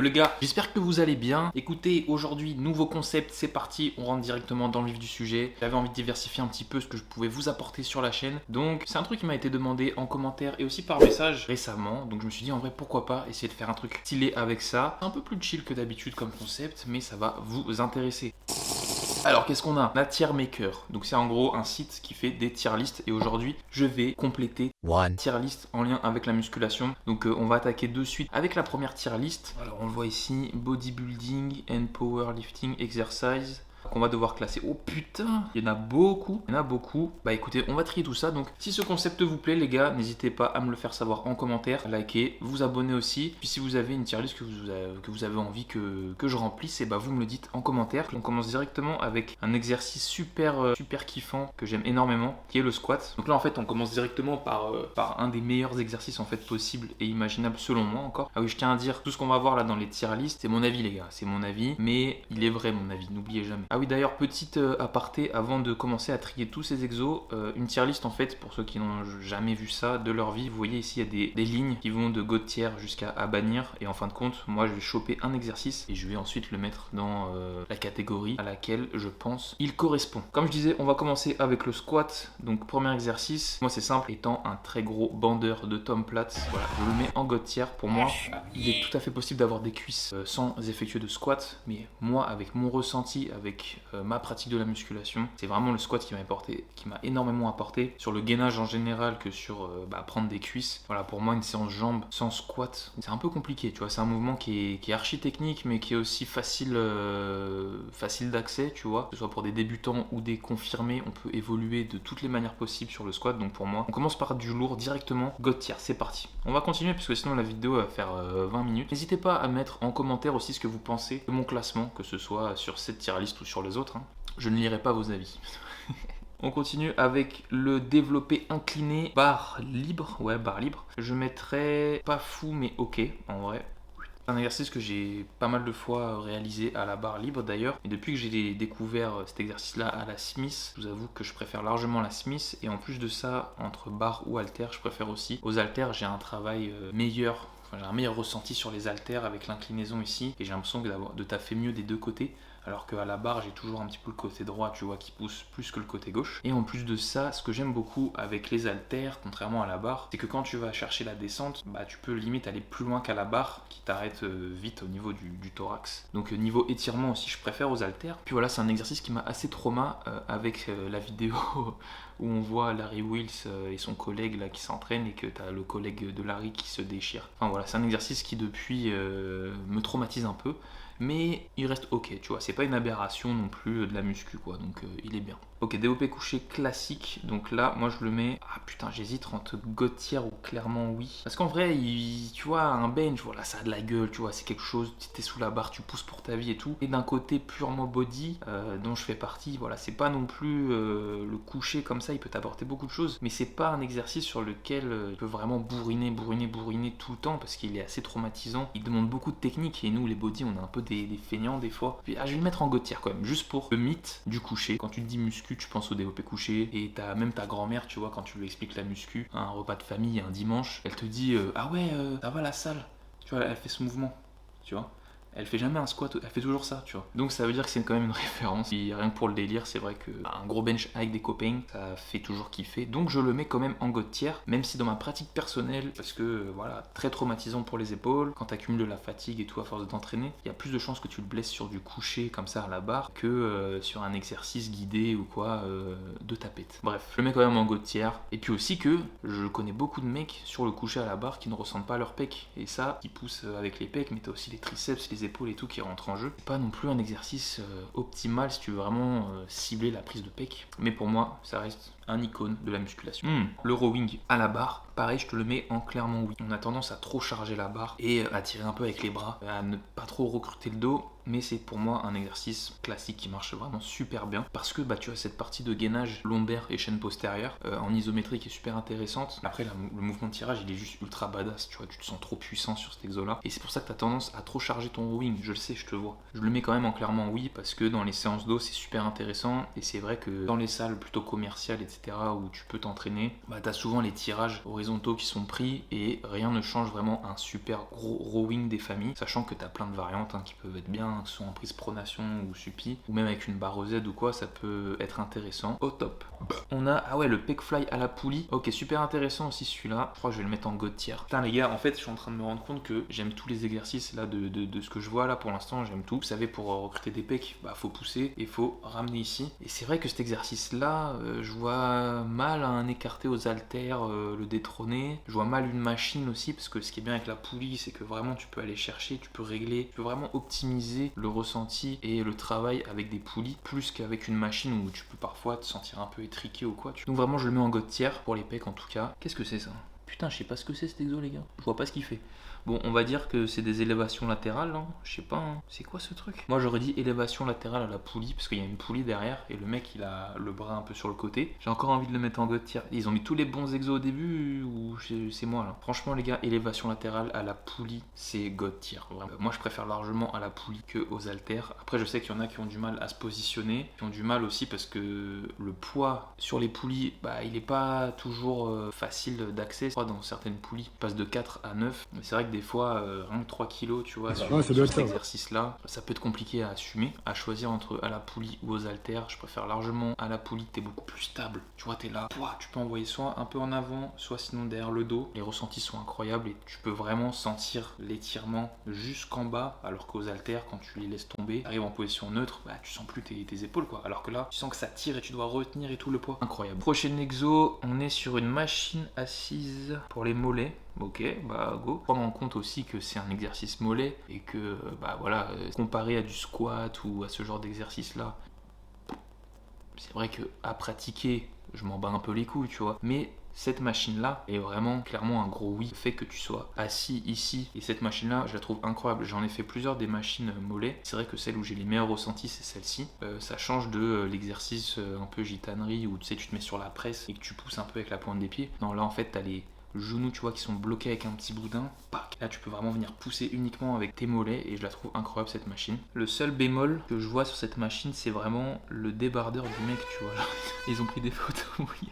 Les gars, j'espère que vous allez bien. Écoutez, aujourd'hui, nouveau concept, c'est parti, on rentre directement dans le vif du sujet. J'avais envie de diversifier un petit peu ce que je pouvais vous apporter sur la chaîne. Donc, c'est un truc qui m'a été demandé en commentaire et aussi par message récemment. Donc, je me suis dit, en vrai, pourquoi pas essayer de faire un truc stylé avec ça. C'est un peu plus chill que d'habitude comme concept, mais ça va vous intéresser. Alors qu'est-ce qu'on a? La tier maker. Donc c'est en gros un site qui fait des tier lists et aujourd'hui je vais compléter tier list en lien avec la musculation. Donc on va attaquer de suite avec la première tier list. Alors on le voit ici, bodybuilding and powerlifting exercise qu'on va devoir classer. Oh putain, il y en a beaucoup, Bah écoutez, on va trier tout ça. Donc si ce concept vous plaît les gars, n'hésitez pas à me le faire savoir en commentaire, liker, vous abonner aussi. Puis si vous avez une tier list que vous avez envie que je remplisse, et bah vous me le dites en commentaire. On commence directement avec un exercice super kiffant que j'aime énormément, qui est le squat. Donc là en fait on commence directement par un des meilleurs exercices en fait possibles et imaginables selon moi encore. Ah oui, je tiens à dire, tout ce qu'on va voir là dans les tier list, c'est mon avis les gars, c'est mon avis, mais il est vrai mon avis, n'oubliez jamais. Ah oui d'ailleurs, petite aparté avant de commencer à trier tous ces exos, une tier list en fait, pour ceux qui n'ont jamais vu ça de leur vie, vous voyez ici il y a des lignes qui vont de God tier jusqu'à à bannir, et en fin de compte, moi je vais choper un exercice et je vais ensuite le mettre dans la catégorie à laquelle je pense il correspond. Comme je disais, on va commencer avec le squat. Donc premier exercice, moi c'est simple, étant un très gros bandeur de Tom Platz, voilà, je le mets en God tier. Pour moi, il est tout à fait possible d'avoir des cuisses sans effectuer de squat, mais moi avec mon ressenti, avec ma pratique de la musculation, c'est vraiment le squat qui m'a énormément apporté sur le gainage en général que sur prendre des cuisses. Voilà, pour moi une séance jambes sans squat, c'est un peu compliqué, tu vois, c'est un mouvement qui est archi technique mais qui est aussi facile d'accès, tu vois, que ce soit pour des débutants ou des confirmés, on peut évoluer de toutes les manières possibles sur le squat. Donc pour moi, on commence par du lourd directement, God tier, c'est parti. On va continuer puisque sinon la vidéo va faire 20 minutes. N'hésitez pas à mettre en commentaire aussi ce que vous pensez de mon classement, que ce soit sur cette tier list ou sur les autres, hein. Je ne lirai pas vos avis. On continue avec le développé incliné, barre libre. Ouais, barre libre. Je mettrais pas fou, mais ok, en vrai. C'est un exercice que j'ai pas mal de fois réalisé à la barre libre d'ailleurs. Et depuis que j'ai découvert cet exercice-là à la Smith, je vous avoue que je préfère largement la Smith. Et en plus de ça, entre barre ou halter, je préfère aussi. Aux haltères, j'ai un travail meilleur. Enfin, j'ai un meilleur ressenti sur les haltères avec l'inclinaison ici. Et j'ai l'impression de taffer mieux des deux côtés. Alors qu'à la barre, j'ai toujours un petit peu le côté droit, tu vois, qui pousse plus que le côté gauche. Et en plus de ça, ce que j'aime beaucoup avec les haltères, contrairement à la barre, c'est que quand tu vas chercher la descente, bah tu peux limite aller plus loin qu'à la barre, qui t'arrête vite au niveau du thorax. Donc niveau étirement aussi, je préfère aux haltères. Puis voilà, c'est un exercice qui m'a assez trauma avec la vidéo où on voit Larry Wheels et son collègue là qui s'entraînent et que t'as le collègue de Larry qui se déchire. Enfin voilà, c'est un exercice qui depuis me traumatise un peu. Mais il reste ok, tu vois, c'est pas une aberration non plus de la muscu quoi, donc il est bien. Ok, développé couché classique, donc là, moi je le mets... Ah putain, j'hésite entre God tier ou clairement oui. Parce qu'en vrai, tu vois, un bench, voilà, ça a de la gueule, tu vois, c'est quelque chose, t'es sous la barre, tu pousses pour ta vie et tout. Et d'un côté purement body, dont je fais partie, voilà, c'est pas non plus le coucher comme ça, il peut t'apporter beaucoup de choses, mais c'est pas un exercice sur lequel tu peux vraiment bourriner tout le temps, parce qu'il est assez traumatisant. Il demande beaucoup de technique, et nous, les body, on est un peu des feignants des fois. Puis, je vais le mettre en God tier quand même, juste pour le mythe du coucher. Quand tu te dis muscu, tu penses au développé couché, et t'as même ta grand-mère, tu vois, quand tu lui expliques la muscu, un repas de famille un dimanche, elle te dit ah ouais, ça va la salle, tu vois, elle fait ce mouvement, tu vois. Elle fait jamais un squat, elle fait toujours ça, tu vois. Donc ça veut dire que c'est quand même une référence. Et rien que pour le délire, c'est vrai que un gros bench avec des copains, ça fait toujours kiffer. Donc je le mets quand même en God tier, même si dans ma pratique personnelle, parce que voilà, très traumatisant pour les épaules, quand tu accumules de la fatigue et tout à force de t'entraîner, il y a plus de chances que tu le blesses sur du coucher comme ça à la barre que sur un exercice guidé ou quoi de tapette. Bref, je le mets quand même en God tier. Et puis aussi que je connais beaucoup de mecs sur le coucher à la barre qui ne ressentent pas leurs pecs. Et ça, qui poussent avec les pecs, mais t'as aussi les triceps, les épaules et tout qui rentrent en jeu. C'est pas non plus un exercice optimal si tu veux vraiment cibler la prise de pec. Mais pour moi, ça reste un icône de la musculation. Le rowing à la barre, pareil, je te le mets en clairement oui. On a tendance à trop charger la barre et à tirer un peu avec les bras, à ne pas trop recruter le dos. Mais c'est pour moi un exercice classique qui marche vraiment super bien parce que tu as cette partie de gainage lombaire et chaîne postérieure en isométrie qui est super intéressante. Après, le mouvement de tirage, il est juste ultra badass, tu vois, tu te sens trop puissant sur cet exo là. Et c'est pour ça que tu as tendance à trop charger ton rowing, je le sais, je te le vois. Je le mets quand même en clairement oui parce que dans les séances d'eau, c'est super intéressant et c'est vrai que dans les salles plutôt commerciales, etc., etc., où tu peux t'entraîner, bah t'as souvent les tirages horizontaux qui sont pris et rien ne change vraiment un super gros rowing des familles, sachant que t'as plein de variantes qui peuvent être bien, que ce soit en prise pronation ou suppi, ou même avec une barre Z ou quoi, ça peut être intéressant. Au top. On a, ah ouais, le pec fly à la poulie. Ok, super intéressant aussi celui-là. Je crois que je vais le mettre en god tier. Putain les gars, en fait je suis en train de me rendre compte que j'aime tous les exercices là de ce que je vois là pour l'instant, j'aime tout. Vous savez, pour recruter des pecs, bah faut pousser et faut ramener ici. Et c'est vrai que cet exercice là, je vois mal un écarté aux haltères, le détrôner. Je vois mal une machine aussi, parce que ce qui est bien avec la poulie, c'est que vraiment tu peux aller chercher, tu peux régler, tu peux vraiment optimiser le ressenti et le travail avec des poulies, plus qu'avec une machine où tu peux parfois te sentir un peu étriqué ou quoi. Donc vraiment je le mets en god tier pour les pecs en tout cas. Qu'est-ce que c'est ça? Putain, je sais pas ce que c'est cet exo les gars. Je vois pas ce qu'il fait. Bon, on va dire que c'est des élévations latérales, hein. Je sais pas, hein. C'est quoi ce truc? Moi j'aurais dit élévation latérale à la poulie, parce qu'il y a une poulie derrière, et le mec il a le bras un peu sur le côté. J'ai encore envie de le mettre en god tier. Ils ont mis tous les bons exos au début, ou c'est moi là? Franchement les gars, élévation latérale à la poulie, c'est god tier, vraiment. Moi je préfère largement à la poulie que aux haltères. Après je sais qu'il y en a qui ont du mal à se positionner, qui ont du mal aussi parce que le poids sur les poulies, bah il est pas toujours facile d'accès. Je crois dans certaines poulies, il passe de 4 à 9. Mais c'est vrai que des fois, rien que 3 kilos, tu vois, sur cet exercice-là, ça peut être compliqué à assumer. À choisir entre à la poulie ou aux haltères, je préfère largement à la poulie, t'es beaucoup plus stable. Tu vois, t'es là, tu peux envoyer soit un peu en avant, soit sinon derrière le dos. Les ressentis sont incroyables et tu peux vraiment sentir l'étirement jusqu'en bas, alors qu'aux haltères, quand tu les laisses tomber, arrives en position neutre, bah tu sens plus tes épaules, quoi. Alors que là, tu sens que ça tire et tu dois retenir et tout le poids. Incroyable. Prochain exo, on est sur une machine assise pour les mollets. Ok, bah go. Prendre en compte aussi que c'est un exercice mollet et que, bah voilà, comparé à du squat ou à ce genre d'exercice là, c'est vrai que à pratiquer, je m'en bats un peu les couilles, tu vois. Mais cette machine-là est vraiment clairement un gros oui. Le fait que tu sois assis ici et cette machine-là, je la trouve incroyable. J'en ai fait plusieurs des machines mollets. C'est vrai que celle où j'ai les meilleurs ressentis, c'est celle-ci. Ça change de l'exercice un peu gitanerie où tu sais, tu te mets sur la presse et que tu pousses un peu avec la pointe des pieds. Non, là en fait, t'as les genoux, tu vois, qui sont bloqués avec un petit boudin. Pac. Là, tu peux vraiment venir pousser uniquement avec tes mollets et je la trouve incroyable cette machine. Le seul bémol que je vois sur cette machine, c'est vraiment le débardeur du mec, tu vois. Là. Ils ont pris des photos, oui.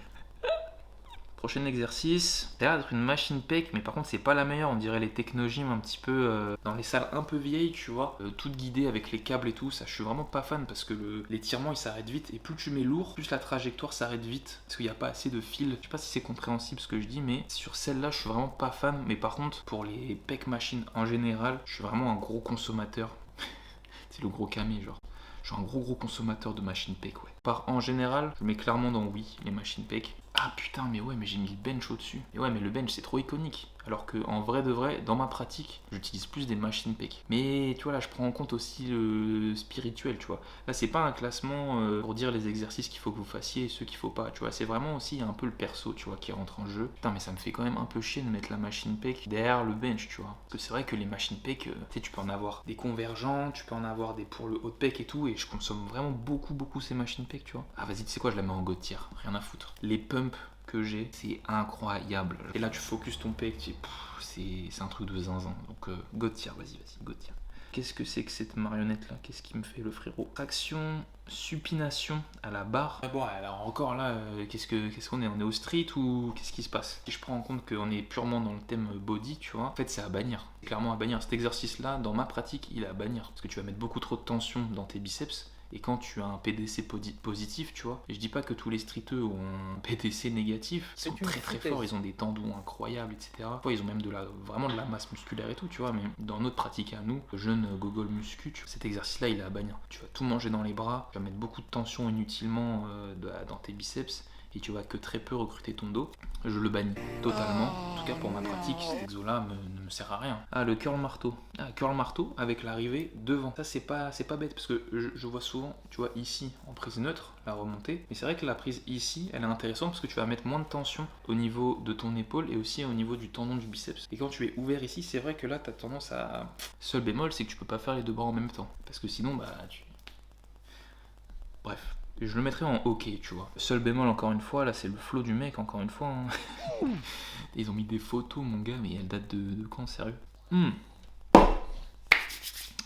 Prochain exercice, ça a l'air d'être une machine pec, mais par contre c'est pas la meilleure, on dirait les technogymes un petit peu dans les salles un peu vieilles, tu vois, toutes guidées avec les câbles et tout, ça je suis vraiment pas fan parce que l'étirement il s'arrête vite et plus tu mets lourd, plus la trajectoire s'arrête vite parce qu'il n'y a pas assez de fil. Je sais pas si c'est compréhensible ce que je dis, mais sur celle-là je suis vraiment pas fan, mais par contre pour les pec machines en général, je suis vraiment un gros consommateur. C'est le gros camé genre. Je suis un gros consommateur de machines pec, ouais. En général, je mets clairement dans oui les machines pec. Ah putain, mais ouais, mais j'ai mis le bench au-dessus. Et ouais, mais le bench c'est trop iconique. Alors que en vrai de vrai, dans ma pratique, j'utilise plus des machines pec. Mais tu vois, là je prends en compte aussi le spirituel, tu vois. Là c'est pas un classement pour dire les exercices qu'il faut que vous fassiez et ceux qu'il faut pas, tu vois. C'est vraiment aussi un peu le perso, tu vois, qui rentre en jeu. Putain, mais ça me fait quand même un peu chier de mettre la machine pec derrière le bench, tu vois. Parce que c'est vrai que les machines pec, tu sais, tu peux en avoir des convergents, tu peux en avoir des pour le haut de pec et tout. Et je consomme vraiment beaucoup ces machines pec, tu vois. Ah vas-y, tu sais quoi, je la mets en god tier, rien à foutre. Les pumps que j'ai, c'est incroyable. Et là tu focuses ton pec, c'est un truc de zinzin. Donc god tier, vas-y, god tier. Qu'est-ce que c'est que cette marionnette là? Qu'est-ce qui me fait le frérot? Traction, supination à la barre. Ah bon, alors encore là, qu'est-ce qu'on est? On est au street ou qu'est-ce qui se passe? Si je prends en compte qu'on est purement dans le thème body, tu vois, en fait c'est à bannir. C'est clairement à bannir. Cet exercice là, dans ma pratique, il est à bannir. Parce que tu vas mettre beaucoup trop de tension dans tes biceps. Et quand tu as un PDC positif, tu vois, et je dis pas que tous les streeteux ont un PDC négatif, ils sont très forts, ils ont des tendons incroyables, etc. Parfois, ils ont même vraiment de la masse musculaire et tout, tu vois, mais dans notre pratique à nous, jeune gogol muscu, cet exercice-là, il est à bannir. Tu vas tout manger dans les bras, tu vas mettre beaucoup de tension inutilement dans tes biceps, et tu vas que très peu recruter ton dos. Je le bannis totalement. En tout cas pour ma pratique, cet exo-là ne me sert à rien. Ah, le curl marteau. Ah, curl marteau avec l'arrivée devant. Ça c'est pas bête parce que je vois souvent, tu vois ici en prise neutre, la remontée. Mais c'est vrai que la prise ici, elle est intéressante parce que tu vas mettre moins de tension au niveau de ton épaule et aussi au niveau du tendon du biceps. Et quand tu es ouvert ici, c'est vrai que là tu as tendance à... Seul bémol, c'est que tu peux pas faire les deux bras en même temps. Parce que sinon, Bref. Je le mettrais en hockey, tu vois. Seul bémol, encore une fois, là, c'est le flow du mec, encore une fois. Hein. Ils ont mis des photos, mon gars, mais elles datent de quand, sérieux?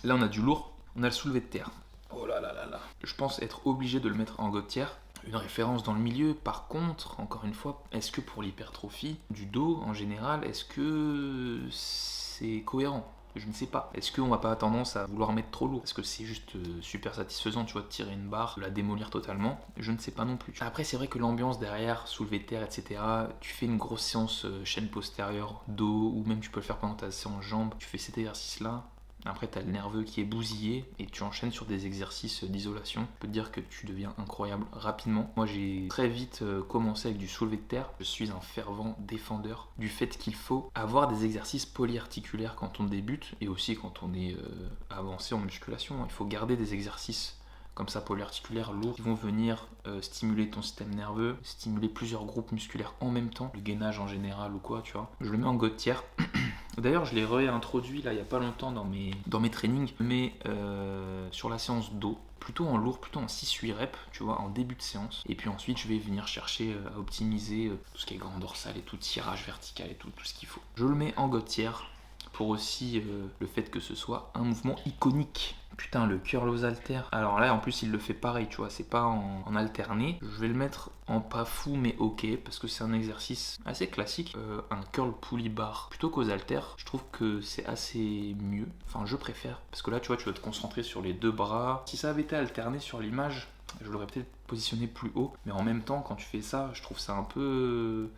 Là, on a du lourd. On a le soulevé de terre. Oh là là là là. Je pense être obligé de le mettre en god tier. une référence dans le milieu. Par contre, encore une fois, est-ce que pour l'hypertrophie du dos en général, est-ce que c'est cohérent? Je ne sais pas. Est-ce qu'on va pas tendance à vouloir mettre trop lourd? Est-ce que c'est juste super satisfaisant, tu vois, de tirer une barre, de la démolir totalement? Je ne sais pas non plus. Après, c'est vrai que l'ambiance derrière, soulevé de terre, etc., tu fais une grosse séance chaîne postérieure, dos, ou même tu peux le faire pendant ta séance jambes, tu fais cet exercice-là. Après, tu as le nerveux qui est bousillé et tu enchaînes sur des exercices d'isolation. Je peux te dire que tu deviens incroyable rapidement. Moi, j'ai très vite commencé avec du soulevé de terre. Je suis un fervent défendeur du fait qu'il faut avoir des exercices polyarticulaires quand on débute et aussi quand on est avancé en musculation. Il faut garder des exercices comme ça polyarticulaires lourds qui vont venir stimuler ton système nerveux, stimuler plusieurs groupes musculaires en même temps, le gainage en général ou quoi, tu vois. Je le mets en gouttière. D'ailleurs, je l'ai réintroduit là il n'y a pas longtemps dans mes trainings, mais sur la séance dos, plutôt en lourd, plutôt en 6-8 reps, tu vois, en début de séance. Et puis ensuite, je vais venir chercher à optimiser tout ce qui est grand dorsal et tout, tirage vertical et tout ce qu'il faut. Je le mets en gouttière pour aussi le fait que ce soit un mouvement iconique. Putain, le curl aux haltères. Alors là, en plus, il le fait pareil, tu vois, c'est pas en alterné. Je vais le mettre en pas fou, mais ok, parce que c'est un exercice assez classique. Un curl pulley bar plutôt qu'aux haltères, je trouve que c'est assez mieux. Enfin, je préfère, parce que là, tu vois, tu vas te concentrer sur les deux bras. Si ça avait été alterné sur l'image, je l'aurais peut-être positionné plus haut. Mais en même temps, quand tu fais ça, je trouve ça un peu...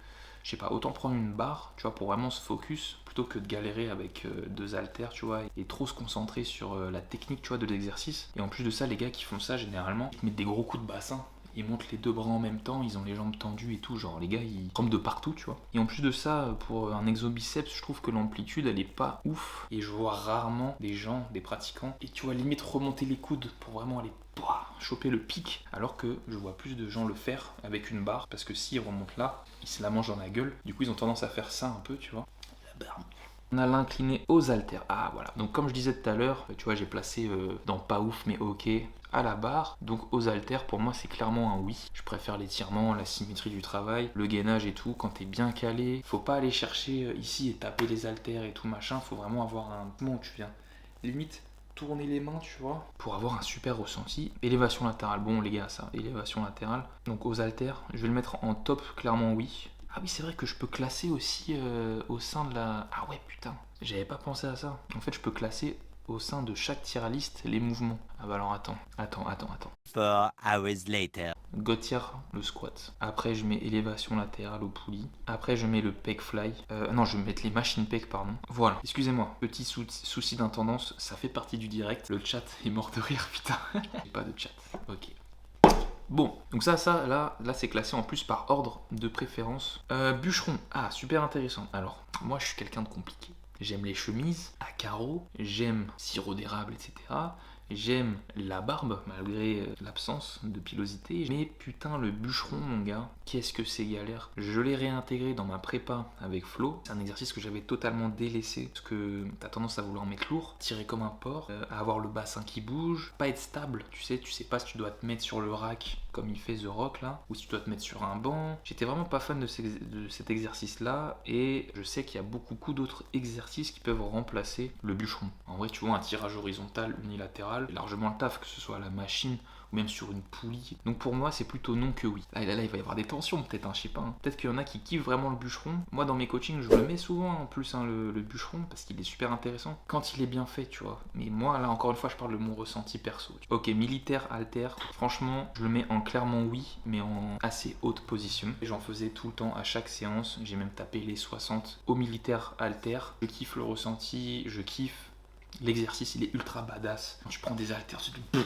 Je sais pas, autant prendre une barre, tu vois, pour vraiment se focus, plutôt que de galérer avec deux haltères, tu vois, et trop se concentrer sur la technique, tu vois, de l'exercice. Et en plus de ça, les gars qui font ça, généralement, ils mettent des gros coups de bassin. Ils montent les deux bras en même temps, ils ont les jambes tendues et tout, genre les gars ils tombent de partout, tu vois. Et en plus de ça, pour un exo-biceps, je trouve que l'amplitude elle est pas ouf. Et je vois rarement des gens, des pratiquants, et tu vois limite remonter les coudes pour vraiment aller choper le pic, alors que je vois plus de gens le faire avec une barre, parce que s'ils remontent là, ils se la mangent dans la gueule. Du coup ils ont tendance à faire ça un peu, tu vois. La barre. On a l'incliné aux haltères. Ah voilà, donc comme je disais tout à l'heure, tu vois j'ai placé dans pas ouf mais ok à la barre. Donc aux haltères pour moi c'est clairement un oui. Je préfère l'étirement, la symétrie du travail, le gainage et tout. Quand t'es bien calé, faut pas aller chercher ici et taper les haltères et tout machin. Faut vraiment avoir un mouvement où tu viens limite tourner les mains, tu vois, pour avoir un super ressenti. Élévation latérale, bon les gars ça, élévation latérale. Donc aux haltères, je vais le mettre en top, clairement oui. Ah oui, c'est vrai que je peux classer aussi au sein de la... Ah ouais, putain, j'avais pas pensé à ça. En fait, je peux classer au sein de chaque tier list les mouvements. Ah bah alors attends. 4 hours later. Gouttière, le squat. Après, je mets élévation latérale au poulie. Après, je mets le pec fly. Non, je vais mettre les machines pec, pardon. Voilà. Excusez-moi, petit souci d'intendance, ça fait partie du direct. Le chat est mort de rire, putain. J'ai pas de chat. Ok. Bon, donc là c'est classé en plus par ordre de préférence. Bûcheron, ah super intéressant. Alors, moi je suis quelqu'un de compliqué. J'aime les chemises à carreaux, j'aime sirop d'érable, etc. J'aime la barbe, malgré l'absence de pilosité. Mais putain, le bûcheron, mon gars, qu'est-ce que c'est galère. Je l'ai réintégré dans ma prépa avec Flo. C'est un exercice que j'avais totalement délaissé. Parce que t'as tendance à vouloir mettre lourd, tirer comme un porc, à avoir le bassin qui bouge, pas être stable. Tu sais pas si tu dois te mettre sur le rack comme il fait The Rock là, ou si tu dois te mettre sur un banc. J'étais vraiment pas fan de cet exercice-là. Et je sais qu'il y a beaucoup d'autres exercices qui peuvent remplacer le bûcheron. En vrai, tu vois, un tirage horizontal unilatéral, largement le taf, que ce soit à la machine ou même sur une poulie. Donc pour moi, c'est plutôt non que oui. Là, il va y avoir des tensions peut-être, je sais pas. Peut-être qu'il y en a qui kiffent vraiment le bûcheron. Moi, dans mes coachings, je le mets souvent en plus, le bûcheron, parce qu'il est super intéressant quand il est bien fait, tu vois. Mais moi, là, encore une fois, je parle de mon ressenti perso. Ok, militaire, halter, franchement, je le mets en clairement oui, mais en assez haute position. J'en faisais tout le temps à chaque séance. J'ai même tapé les 60 au militaire halter. Je kiffe le ressenti, je kiffe. L'exercice, il est ultra badass. Quand tu prends des haltères, tu te...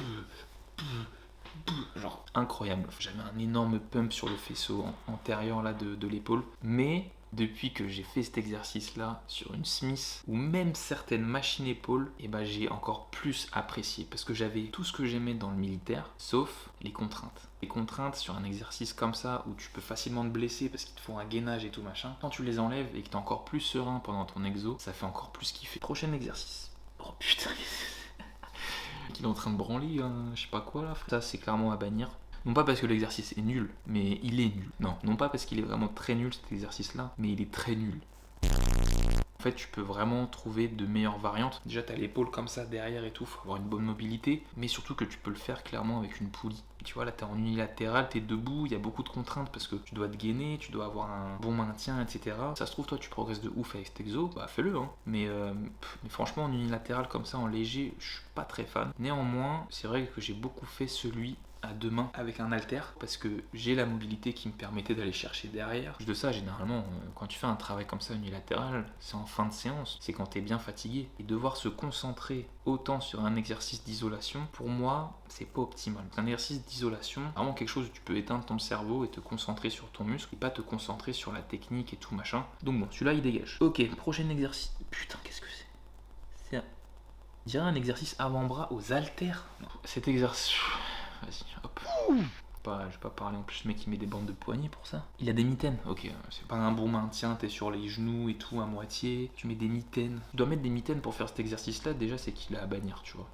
Genre incroyable. J'avais un énorme pump sur le faisceau antérieur là de l'épaule. Mais depuis que j'ai fait cet exercice là sur une Smith ou même certaines machines épaules, et ben j'ai encore plus apprécié parce que j'avais tout ce que j'aimais dans le militaire sauf les contraintes. Les contraintes sur un exercice comme ça où tu peux facilement te blesser parce qu'il te faut un gainage et tout machin, quand tu les enlèves et que t'es encore plus serein pendant ton exo, ça fait encore plus kiffer. Prochain exercice. Oh putain, il est en train de branler, je sais pas quoi là. Ça c'est clairement à bannir. Non pas parce que l'exercice est nul, mais il est nul. Non pas parce qu'il est vraiment très nul cet exercice là, mais il est très nul. En fait, tu peux vraiment trouver de meilleures variantes. Déjà, tu as l'épaule comme ça derrière et tout, faut avoir une bonne mobilité, mais surtout que tu peux le faire clairement avec une poulie. Tu vois, là, tu es en unilatéral, tu es debout, il y a beaucoup de contraintes parce que tu dois te gainer, tu dois avoir un bon maintien, etc. Ça se trouve, toi, tu progresses de ouf avec cet exo, bah fais-le, hein. Mais franchement, en unilatéral comme ça, en léger, je suis pas très fan. Néanmoins, c'est vrai que j'ai beaucoup fait celui à deux mains avec un halter parce que j'ai la mobilité qui me permettait d'aller chercher derrière. Plus de ça, généralement, quand tu fais un travail comme ça unilatéral, c'est en fin de séance, c'est quand tu es bien fatigué. Et devoir se concentrer autant sur un exercice d'isolation, pour moi, c'est pas optimal. Un exercice d'isolation, vraiment quelque chose où tu peux éteindre ton cerveau et te concentrer sur ton muscle et pas te concentrer sur la technique et tout machin. Donc bon, celui-là il dégage. Ok, prochain exercice. Putain, qu'est-ce que c'est? Je dirais un exercice avant-bras aux haltères. Non, cet exercice. Vas-y, hop. Je vais pas parler en plus, le mec il met des bandes de poignets pour ça. Il a des mitaines, ok, c'est pas un bon maintien, t'es sur les genoux et tout à moitié, tu mets des mitaines. Tu dois mettre des mitaines pour faire cet exercice là, déjà c'est qu'il a à bannir, tu vois.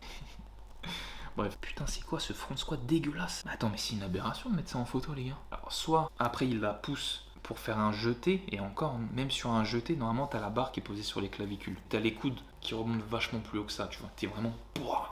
Bref, putain c'est quoi ce front squat dégueulasse? Attends, mais c'est une aberration de mettre ça en photo les gars. Alors soit après il la pousse pour faire un jeté, et encore, même sur un jeté, normalement t'as la barre qui est posée sur les clavicules. T'as les coudes qui remontent vachement plus haut que ça, tu vois. T'es vraiment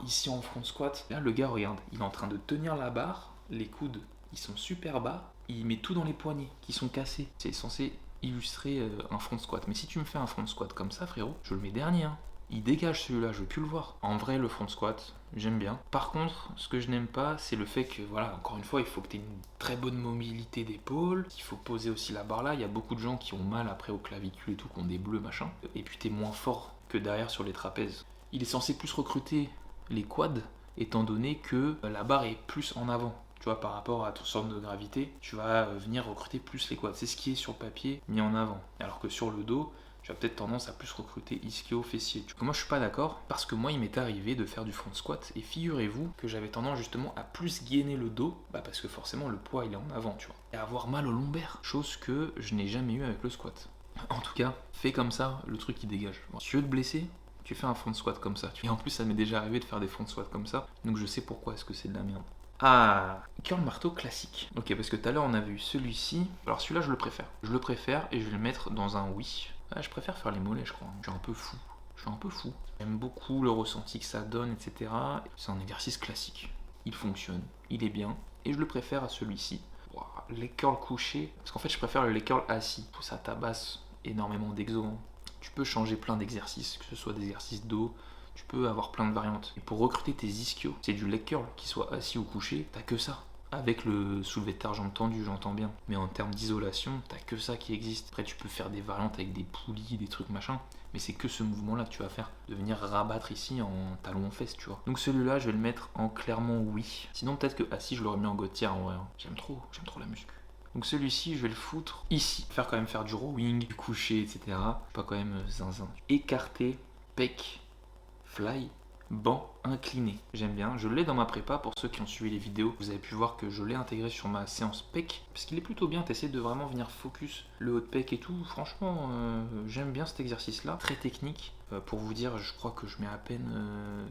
ici en front squat. Là le gars, regarde, il est en train de tenir la barre, les coudes ils sont super bas, il met tout dans les poignets qui sont cassés. C'est censé illustrer un front squat. Mais si tu me fais un front squat comme ça, frérot, je le mets dernier, hein. Il dégage celui-là, je veux plus le voir. En vrai, le front squat, j'aime bien. Par contre, ce que je n'aime pas, c'est le fait que, voilà, encore une fois, il faut que tu aies une très bonne mobilité d'épaule. Il faut poser aussi la barre là. Il y a beaucoup de gens qui ont mal après aux clavicules et tout, qui ont des bleus, machin. Et puis, tu es moins fort que derrière sur les trapèzes. Il est censé plus recruter les quads, étant donné que la barre est plus en avant. Tu vois, par rapport à ton centre de gravité, tu vas venir recruter plus les quads. C'est ce qui est sur le papier mis en avant. Alors que sur le dos, tu as peut-être tendance à plus recruter ischio-fessier. Moi je suis pas d'accord parce que moi il m'est arrivé de faire du front squat et figurez-vous que j'avais tendance justement à plus gainer le dos, parce que forcément le poids il est en avant, tu vois, et à avoir mal au lombaire, chose que je n'ai jamais eu avec le squat. En tout cas, fais comme ça, le truc il dégage. Bon, si tu veux te blesser, tu fais un front squat comme ça. Et en plus ça m'est déjà arrivé de faire des front squats comme ça, donc je sais pourquoi est-ce que c'est de la merde. Ah, curl marteau classique. Ok, parce que tout à l'heure on avait eu celui-ci. Alors celui-là je le préfère. Je le préfère et je vais le mettre dans un oui. Ah, je préfère faire les mollets, je crois. Je suis un peu fou. J'aime beaucoup le ressenti que ça donne, etc. C'est un exercice classique. Il fonctionne, il est bien. Et je le préfère à celui-ci. Wow, les curls couchés. Parce qu'en fait, je préfère les curls assis. Ça tabasse énormément d'exos. Tu peux changer plein d'exercices, que ce soit des exercices dos. Tu peux avoir plein de variantes. Et pour recruter tes ischios, c'est du leg curl, qu'il soit assis ou couché, t'as que ça. Avec le soulevé de terre jambe tendue, j'entends bien. Mais en termes d'isolation, t'as que ça qui existe. Après, tu peux faire des variantes avec des poulies, des trucs machin. Mais c'est que ce mouvement-là que tu vas faire. De venir rabattre ici en talon en fesses, tu vois. Donc celui-là, je vais le mettre en clairement oui. Sinon, peut-être que assis, je l'aurais mis en gouttière en vrai. J'aime trop la muscu. Donc celui-ci, je vais le foutre ici. Faire du rowing, du coucher, etc. Pas quand même zinzin. Écarté, pec, fly, banc incliné. J'aime bien, je l'ai dans ma prépa. Pour ceux qui ont suivi les vidéos, vous avez pu voir que je l'ai intégré sur ma séance pec parce qu'il est plutôt bien. T'essaies de vraiment venir focus le haut de pec et tout. Franchement, j'aime bien cet exercice là, très technique. Pour vous dire, je crois que je mets à peine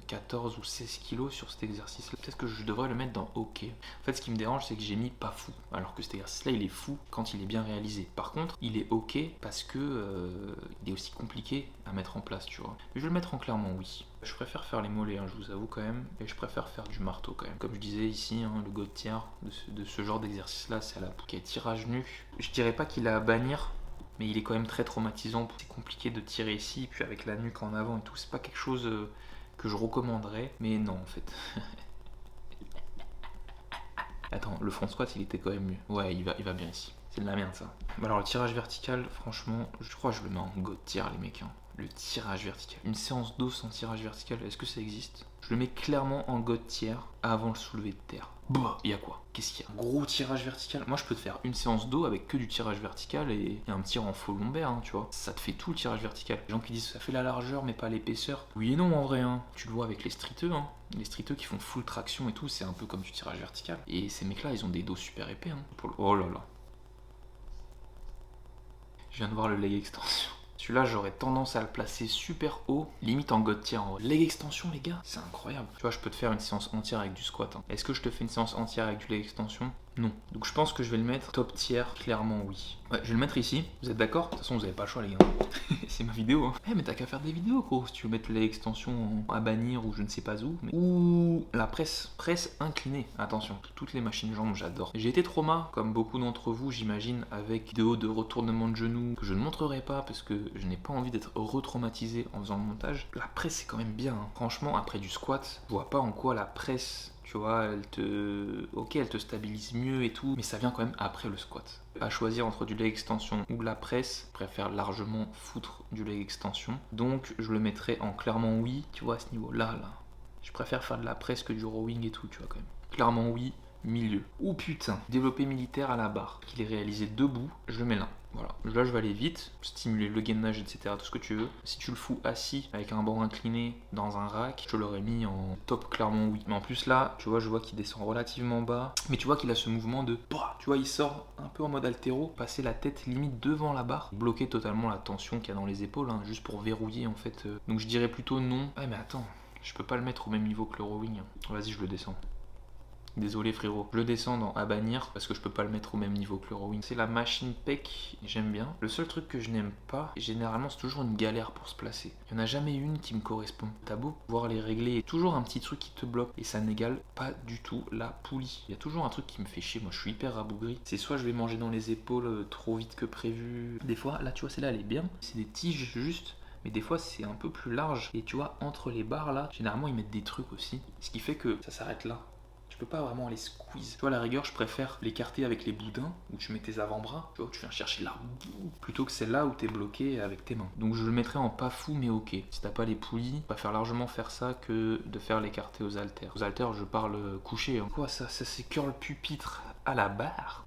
14 ou 16 kilos sur cet exercice là. Peut-être que je devrais le mettre dans OK. En fait, ce qui me dérange, c'est que j'ai mis pas fou, alors que cet exercice là il est fou quand il est bien réalisé. Par contre, il est OK parce que il est aussi compliqué à mettre en place, tu vois. Mais je vais le mettre en clairement oui. Je préfère faire les mollets, hein, je vous avoue quand même, et je préfère faire du marteau quand même. Comme je disais ici, hein, le gouttière de ce genre d'exercice là, c'est à la pouque. Tirage nu, je dirais pas qu'il a à bannir, mais il est quand même très traumatisant. C'est compliqué de tirer ici, puis avec la nuque en avant et tout, c'est pas quelque chose que je recommanderais, mais non en fait. Attends, le front squat il était quand même mieux. Ouais, il va bien ici. C'est de la merde ça. Alors le tirage vertical, franchement, je crois que je le mets en gouttière les mecs, hein. Le tirage vertical. Une séance d'eau sans tirage vertical, est-ce que ça existe? Je le mets clairement en gouttière avant le soulevé de terre. Bah, il y a quoi? Qu'est-ce qu'il y a? Gros tirage vertical. Moi, je peux te faire une séance d'eau avec que du tirage vertical et un petit renfort lombaire, hein, tu vois. Ça te fait tout le tirage vertical. Les gens qui disent ça fait la largeur mais pas l'épaisseur. Oui et non en vrai, hein. Tu le vois avec les streeteux, hein. Les streeteux qui font full traction et tout, c'est un peu comme du tirage vertical. Et ces mecs-là, ils ont des dos super épais, hein. Oh là là. Je viens de voir le leg extension. Celui-là, j'aurais tendance à le placer super haut, limite en gouttière en haut. Leg extension, les gars, c'est incroyable. Tu vois, je peux te faire une séance entière avec du squat, hein. Est-ce que je te fais une séance entière avec du leg extension? Non. Donc je pense que je vais le mettre top tier, clairement oui. Ouais, je vais le mettre ici. Vous êtes d'accord? De toute façon, vous avez pas le choix, les gars. C'est ma vidéo, hein. Mais t'as qu'à faire des vidéos, gros. Si tu veux mettre l'extension à bannir ou je ne sais pas où. Ouh, la presse inclinée. Attention, toutes les machines jambes, j'adore. J'ai été trauma, comme beaucoup d'entre vous, j'imagine, avec vidéos de retournement de genoux que je ne montrerai pas parce que je n'ai pas envie d'être retraumatisé en faisant le montage. La presse, c'est quand même bien, hein. Franchement, après du squat, je vois pas en quoi la presse, tu vois, elle te stabilise mieux et tout, mais ça vient quand même après le squat. À choisir entre du leg extension ou de la presse, je préfère largement foutre du leg extension. Donc je le mettrai en clairement oui, tu vois, à ce niveau-là, là. Je préfère faire de la presse que du rowing et tout, tu vois, quand même. Clairement oui, milieu. Ou putain, développé militaire à la barre, qu'il est réalisé debout, je le mets là. Voilà, là je vais aller vite, stimuler le gainage, etc. Tout ce que tu veux. Si tu le fous assis avec un banc incliné dans un rack, je l'aurais mis en top clairement oui. Mais en plus là, tu vois, je vois qu'il descend relativement bas. Mais tu vois qu'il a ce mouvement de... Tu vois, il sort un peu en mode altéro, passer la tête limite devant la barre, bloquer totalement la tension qu'il y a dans les épaules, hein, juste pour verrouiller en fait. Donc je dirais plutôt non. Ah mais attends, je peux pas le mettre au même niveau que le rowing. Vas-y, je le descends. Désolé frérot, je le descends dans à bannir parce que je peux pas le mettre au même niveau que le rowing. C'est la machine pec, j'aime bien. Le seul truc que je n'aime pas, et généralement c'est toujours une galère pour se placer. Il n'y en a jamais une qui me correspond. T'as beau pouvoir les régler, et toujours un petit truc qui te bloque et ça n'égale pas du tout la poulie. Il y a toujours un truc qui me fait chier, moi je suis hyper rabougri. C'est soit je vais manger dans les épaules trop vite que prévu. Des fois, là tu vois celle-là elle est bien, c'est des tiges juste. Mais des fois c'est un peu plus large et tu vois entre les barres là, généralement ils mettent des trucs aussi. Ce qui fait que ça s'arrête là. Tu peux pas vraiment les squeeze. Tu vois, à la rigueur, je préfère l'écarter avec les boudins où tu mets tes avant-bras, tu vois, où tu viens chercher l'arbre, plutôt que celle-là où t'es bloqué avec tes mains. Donc je le mettrai en pas fou mais ok. Si t'as pas les poulies, je préfère largement faire ça que de faire l'écarté aux haltères. Aux haltères, je parle couché. Hein. Quoi ça c'est curl pupitre à la barre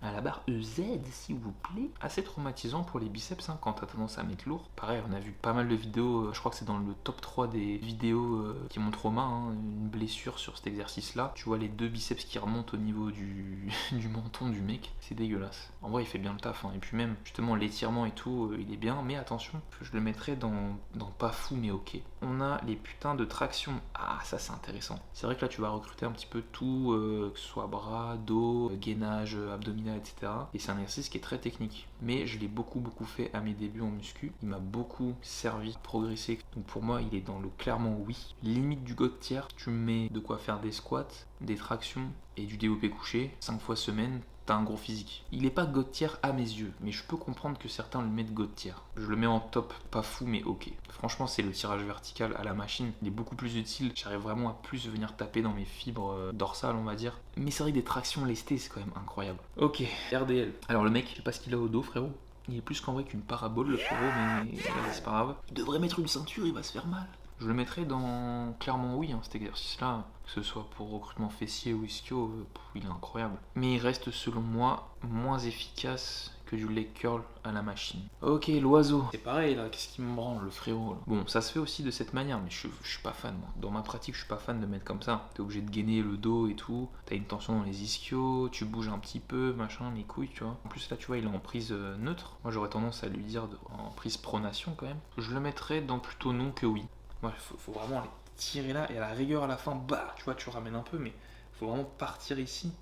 EZ s'il vous plaît. Assez traumatisant pour les biceps hein, quand t'as tendance à mettre lourd. Pareil, on a vu pas mal de vidéos, je crois que c'est dans le top 3 des vidéos qui montrent trauma, hein, une blessure sur cet exercice là. Tu vois les deux biceps qui remontent au niveau du menton du mec, c'est dégueulasse. En vrai il fait bien le taf hein. Et puis même justement l'étirement et tout, il est bien, mais attention, je le mettrai dans pas fou mais ok. On a les putains de traction. Ah ça c'est intéressant. C'est vrai que là tu vas recruter un petit peu tout, que ce soit bras, dos, gainage, abdominal, etc. Et c'est un exercice qui est très technique. Mais je l'ai beaucoup fait à mes débuts en muscu. Il m'a beaucoup servi à progresser. Donc pour moi il est dans le clairement oui. Limite du God tier, tu me mets de quoi faire des squats, des tractions et du développé couché 5 fois semaine, t'as un gros physique. Il est pas God tier à mes yeux, mais je peux comprendre que certains le mettent God tier. Je le mets en top, pas fou mais ok. Franchement c'est le tirage vertical à la machine, il est beaucoup plus utile, j'arrive vraiment à plus venir taper dans mes fibres dorsales on va dire. Mais c'est vrai que des tractions lestées c'est quand même incroyable. Ok, RDL. Alors le mec, je sais pas ce qu'il a au dos frérot. Il est plus qu'en vrai qu'une parabole le frérot, mais c'est pas grave. Il devrait mettre une ceinture, il va se faire mal. Je le mettrai dans clairement oui, hein, cet exercice-là, que ce soit pour recrutement fessier ou ischio, il est incroyable. Mais il reste selon moi moins efficace que du leg curl à la machine. Ok, l'oiseau. C'est pareil là, qu'est-ce qui me branle le frérot là. Bon, ça se fait aussi de cette manière, mais je suis pas fan moi. Dans ma pratique, je suis pas fan de mettre comme ça. T'es obligé de gainer le dos et tout. T'as une tension dans les ischios, tu bouges un petit peu, machin, les couilles, tu vois. En plus là, tu vois, il est en prise neutre. Moi, j'aurais tendance à lui dire en prise pronation quand même. Je le mettrais dans plutôt non que oui. Ouais, faut vraiment aller tirer là et à la rigueur à la fin, bah, tu vois, tu ramènes un peu, mais faut vraiment partir ici.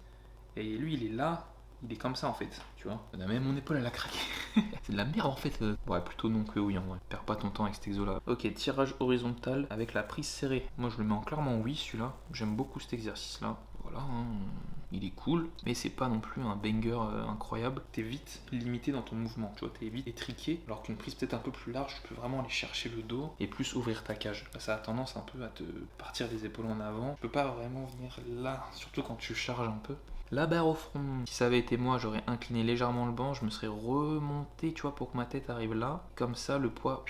Et lui, il est là, il est comme ça en fait, tu vois. Même mon épaule, elle a craqué. C'est de la merde en fait. Ouais, plutôt non que oui en vrai. Perds pas ton temps avec cet exo là. Ok, tirage horizontal avec la prise serrée. Moi, je le mets en clairement oui celui-là. J'aime beaucoup cet exercice là. Voilà, hein. Il est cool, mais c'est pas non plus un banger incroyable. T'es vite limité dans ton mouvement, tu vois, t'es vite étriqué, alors qu'une prise peut-être un peu plus large, tu peux vraiment aller chercher le dos et plus ouvrir ta cage. Là, ça a tendance un peu à te partir les épaules en avant. Tu peux pas vraiment venir là, surtout quand tu charges un peu. La barre au front, si ça avait été moi, j'aurais incliné légèrement le banc, je me serais remonté, tu vois, pour que ma tête arrive là. Comme ça, le poids...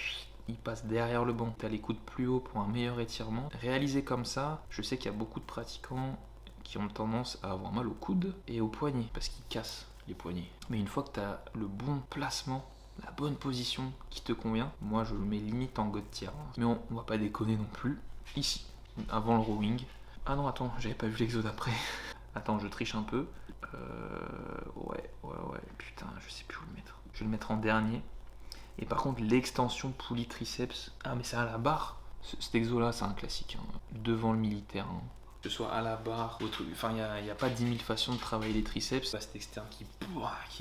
il passe derrière le banc. T'as les coudes plus haut pour un meilleur étirement. Réalisé comme ça, je sais qu'il y a beaucoup de pratiquants qui ont tendance à avoir mal aux coudes et aux poignets parce qu'ils cassent les poignets. Mais une fois que tu as le bon placement, la bonne position qui te convient, moi je le mets limite en God tier. Mais on va pas déconner non plus. Ici, avant le rowing. Ah non, attends, j'avais pas vu l'exo d'après. Attends, je triche un peu. Ouais. Putain, je sais plus où le mettre. Je vais le mettre en dernier. Et par contre, l'extension poulie triceps. Ah, mais c'est à la barre. Cet exo là, c'est un classique. Hein. Devant le militaire. Hein. que ce soit à la barre, au truc. Enfin, il n'y a pas 10 000 façons de travailler les triceps. Cet externe qui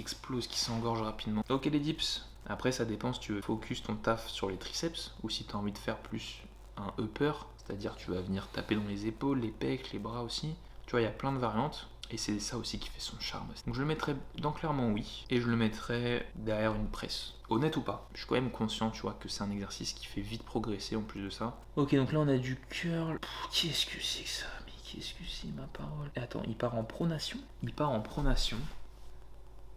explose, qui s'engorge rapidement. Ok les dips. Après, ça dépend si tu veux focus ton taf sur les triceps ou si tu as envie de faire plus un upper, c'est-à-dire tu vas venir taper dans les épaules, les pecs, les bras aussi. Tu vois, il y a plein de variantes. Et c'est ça aussi qui fait son charme. Donc je le mettrais dans clairement oui. Et je le mettrais derrière une presse. Honnête ou pas, je suis quand même conscient, tu vois, que c'est un exercice qui fait vite progresser en plus de ça. Ok, donc là on a du curl. Qu'est-ce que c'est que ça? Mais qu'est-ce que c'est ma parole? Et attends, il part en pronation? Il part en pronation.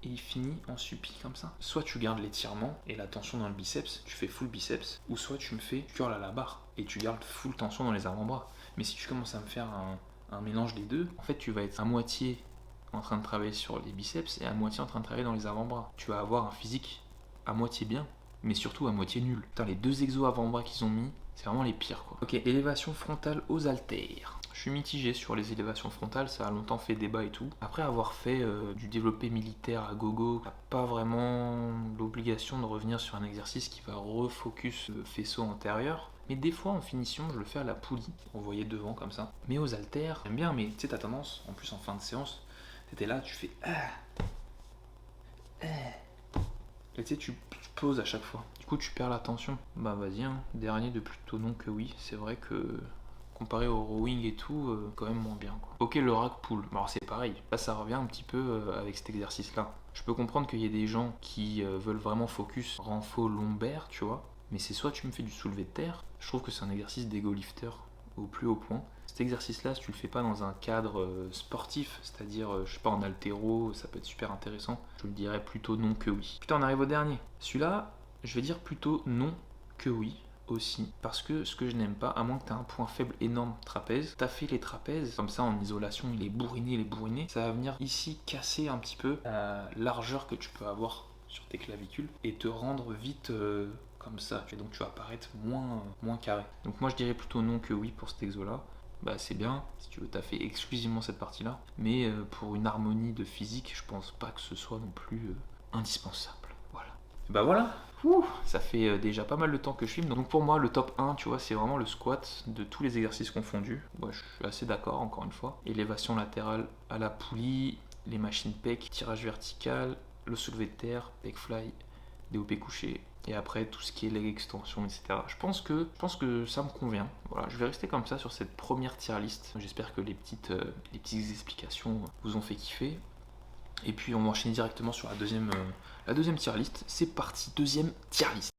Et il finit en suppi comme ça. Soit tu gardes l'étirement et la tension dans le biceps, tu fais full biceps, ou soit tu me fais curl à la barre et tu gardes full tension dans les avant-bras. Mais si tu commences à me faire un mélange des deux, en fait tu vas être à moitié en train de travailler sur les biceps et à moitié en train de travailler dans les avant-bras. Tu vas avoir un physique à moitié bien, mais surtout à moitié nul. Putain, les deux exos avant-bras qu'ils ont mis, c'est vraiment les pires quoi. Ok, élévation frontale aux haltères. Je suis mitigé sur les élévations frontales, ça a longtemps fait débat et tout. Après avoir fait du développé militaire à gogo, t'as pas vraiment l'obligation de revenir sur un exercice qui va refocus le faisceau antérieur. Mais des fois en finition, je le fais à la poulie, on voyait devant comme ça. Mais aux haltères, j'aime bien, mais tu sais, t'as tendance, en plus en fin de séance, t'étais là, tu fais et tu sais, tu poses à chaque fois. Du coup, tu perds la tension. Bah vas-y, hein. Dernier de plutôt non que oui. C'est vrai que comparé au rowing et tout, quand même moins bien quoi. Ok, le rack pull. Alors c'est pareil. Là, ça revient un petit peu avec cet exercice-là. Je peux comprendre qu'il y ait des gens qui veulent vraiment focus renfo lombaire, tu vois. Mais c'est soit tu me fais du soulevé de terre. Je trouve que c'est un exercice d'ego lifter au plus haut point. Cet exercice-là, si tu le fais pas dans un cadre sportif, c'est-à-dire, je sais pas, en haltéro, ça peut être super intéressant, je le dirais plutôt non que oui. Putain, on arrive au dernier. Celui-là, je vais dire plutôt non que oui aussi, parce que ce que je n'aime pas, à moins que tu aies un point faible énorme trapèze, t'as fait les trapèzes, comme ça en isolation, il est bourriné, ça va venir ici casser un petit peu la largeur que tu peux avoir sur tes clavicules et te rendre vite comme ça, et donc tu vas paraître moins carré. Donc moi je dirais plutôt non que oui pour cet exo là. Bah c'est bien si tu veux taffer exclusivement cette partie là, mais pour une harmonie de physique, je pense pas que ce soit non plus indispensable. Voilà. Et bah voilà. Ouh, ça fait déjà pas mal de temps que je filme, donc pour moi le top 1, tu vois, c'est vraiment le squat de tous les exercices confondus. Moi je suis assez d'accord encore une fois. Élévation latérale à la poulie, les machines pec, tirage vertical, le soulevé de terre, pec fly, DOP couché, et après tout ce qui est leg extension, etc. Je pense que ça me convient. Voilà, je vais rester comme ça sur cette première tier list. J'espère que les petites explications vous ont fait kiffer. Et puis on va enchaîner directement sur la deuxième tier list. C'est parti, deuxième tier list.